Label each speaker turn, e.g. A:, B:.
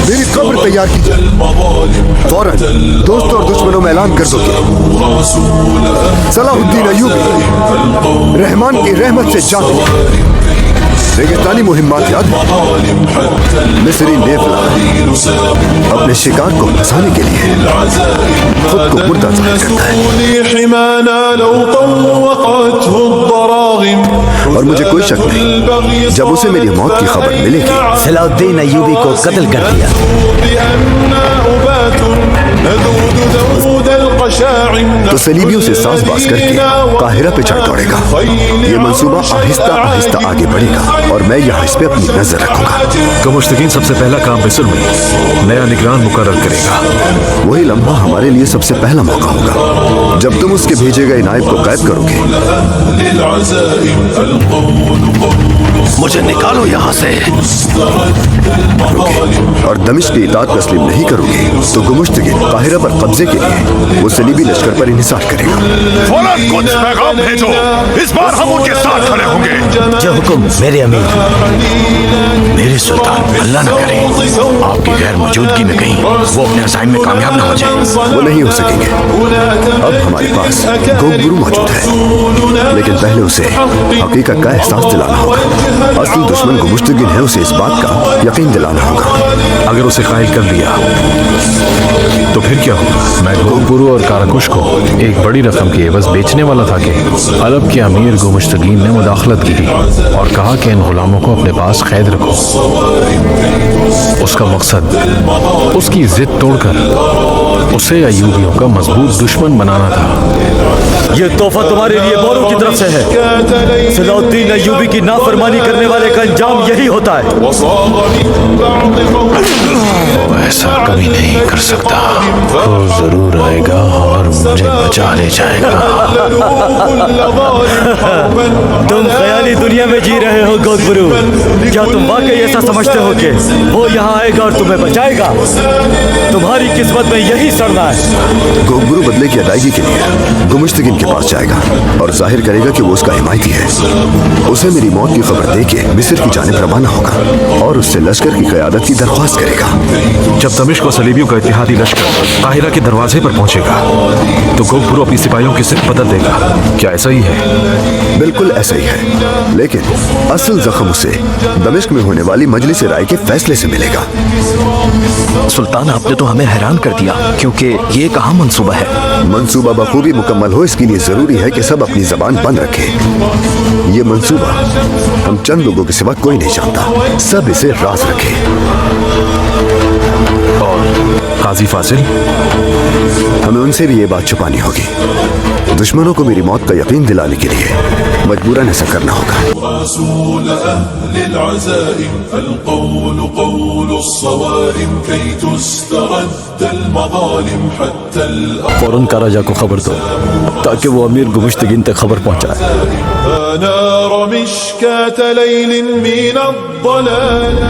A: میری قبر تیار کیجیے، فوراً دوستوں اور دشمنوں میں اعلان کر دو کہ صلاح الدین ایوبی رحمان کی رحمت سے جان گیا۔ ریگستانی مہمات یاد ہے، مصری نیفلا اپنے شکار کو پھنسانے کے لیے خود کو مردہ ظاہر کرتا ہے، اور مجھے کوئی شک نہیں جب اسے میری موت کی خبر ملے گی
B: صلاح الدین ایوبی کو قتل کر دیا۔
A: تو صلیبیوں سے ساز باز کر کے قاہرہ پہ چڑھ دوڑے گا۔ یہ منصوبہ آہستہ آہستہ آگے بڑھے گا اور میں یہاں اس پہ اپنی نظر رکھوں گا۔
C: گمشتگین سب سے پہلا کام مصر میں نیا نگران مقرر کرے گا۔
A: وہی لمحہ ہمارے لیے سب سے پہلا موقع ہوگا جب تم اس کے بھیجے گئے نائب کو قید کرو گے۔
B: مجھے نکالو یہاں سے۔
A: اور دمشق کی اطاعت تسلیم نہیں کرو گے تو گمشتگین قاہرہ پر قبضے کے لیے وہ صلیبی لشکر پر انحصار کرے گا۔
D: فوراً کچھ پیغام بھیجو، اس بار ہم ان کے ساتھ کھڑے ہوں گے۔
B: جو حکم میرے امیر۔
E: میرے سلطان، اللہ نہ کرے آپ کی غیر موجودگی میں کہیں وہ اپنے عزائم میں کامیاب نہ ہو جائے۔
A: وہ نہیں ہو سکیں گے۔ اب ہمارے پاس گوگرو موجود ہے، لیکن پہلے اسے حقیقت کا احساس دلانا ہوگا۔ اصل دشمن گمشتگین ہے، اسے اس بات کا یقین دلانا ہوگا۔
C: اگر اسے قائل کر دیا تو پھر کیا ہوگا؟ میں گوگرو اور کاراکش کو ایک بڑی رقم کی عوض بیچنے والا تھا کہ عرب کے امیر گمشتگین نے مداخلت کی اور کہا کہ ان غلاموں کو اپنے پاس قید رکھو۔ اس کا مقصد اس کی ضد توڑ کر اسے ایوبیوں کا مضبوط دشمن بنانا تھا۔
B: یہ تحفہ تمہارے لیے موروں کی طرف سے ہے۔ صلاح الدین ایوبی کی نافرمانی کرنے والے کا انجام یہی ہوتا ہے۔
E: وہ ایسا کبھی نہیں کر سکتا، وہ ضرور آئے گا اور مجھے بچا لے جائے گا۔
B: تم خیالی دنیا میں جی رہے ہو گوگرو۔ کیا تم واقعی ایسا سمجھتے ہو کہ وہ یہاں آئے گا اور تمہیں بچائے گا؟ تمہاری قسمت میں یہی سڑنا ہے۔
A: گوگرو بدلے کی ادائیگی کے لیے گمشتگین کے پاس جائے گا اور ظاہر کرے گا کہ وہ اس کا حمایتی ہے۔ اسے میری موت کی خبر دے کے مصر کی جانب روانہ ہوگا اور اس سے لشکر کی قیادت کی درخواست کرے گا۔
C: جب دمشق و صلیبیوں کا اتحادی لشکر قاہرہ کے دروازے پر پہنچے گا تو گوگرو اپنی سپاہیوں کی صف بدل دے گا۔ کیا ایسا ہی ہے؟
A: بالکل ایسا ہی ہے، لیکن اصل زخم اسے دمشق میں ہونے والی مجلس رائے کے فیصلے سے ملے گا۔
E: سلطان، آپ نے تو ہمیں حیران کر دیا، کیونکہ یہ کہاں منصوبہ ہے؟
A: منصوبہ بخوبی مکمل ہو، اس کے لیے ضروری ہے کہ سب اپنی زبان بند رکھے۔ یہ منصوبہ ہم چند لوگوں کے سوا کوئی نہیں جانتا، سب اسے راز رکھے۔
C: اور قاضی فاضل؟
A: ہمیں ان سے بھی یہ بات چھپانی ہوگی۔ دشمنوں کو میری موت کا یقین دلانے کے لیے مجبوراً ایسا کرنا ہوگا۔
F: رسول أهل العزائم فالقول قول الصوارم كي تسترد المظالم حتى
B: فوراً کاراجا کو خبر دو تاکہ وہ امیر گمشتگین تک خبر پہنچائے۔
F: نار مشكاة ليل من الضلال